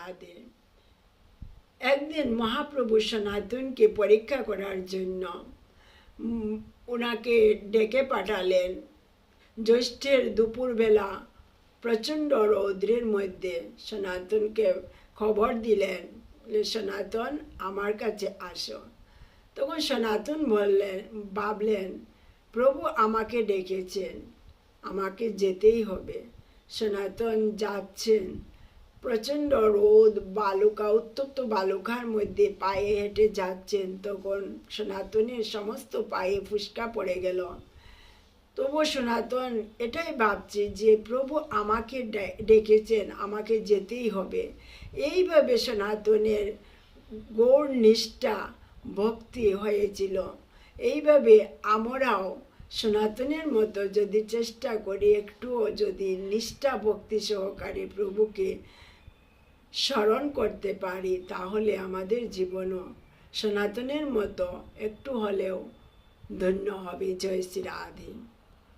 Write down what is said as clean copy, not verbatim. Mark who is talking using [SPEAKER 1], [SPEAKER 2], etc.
[SPEAKER 1] রাধে। একদিন মহাপ্রভু সনাতনকে পরীক্ষা করার জন্য ওনাকে ডেকে পাঠালেন। জ্যৈষ্ঠের দুপুরবেলা প্রচণ্ড রৌদ্রের মধ্যে সনাতনকে খবর দিলেন, সনাতন আমার কাছে আসো। তখন সনাতন ভাবলেন প্রভু আমাকে ডেকেছেন, আমাকে যেতেই হবে। সনাতন যাচ্ছেন, প্রচণ্ড রোদ, বালুকা, উত্তপ্ত বালুকার মধ্যে পায়ে হেঁটে যাচ্ছেন। তখন সনাতনের সমস্ত পায়ে ফুসকা পড়ে গেল। তবু সনাতন এটাই ভাবছে যে প্রভু আমাকে ডেকেছেন, আমাকে যেতেই হবে। এইভাবে সনাতনের গৌর নিষ্ঠা ভক্তি হয়েছিল। এইভাবে আমরাও সনাতনের মতো যদি চেষ্টা করি, একটুও যদি নিষ্ঠা ভক্তি সহকারে প্রভুকে স্মরণ করতে পারি, তাহলে আমাদের জীবনও সনাতনের মতো একটু হলেও ধন্য হবে। জয় শ্রী রাধে।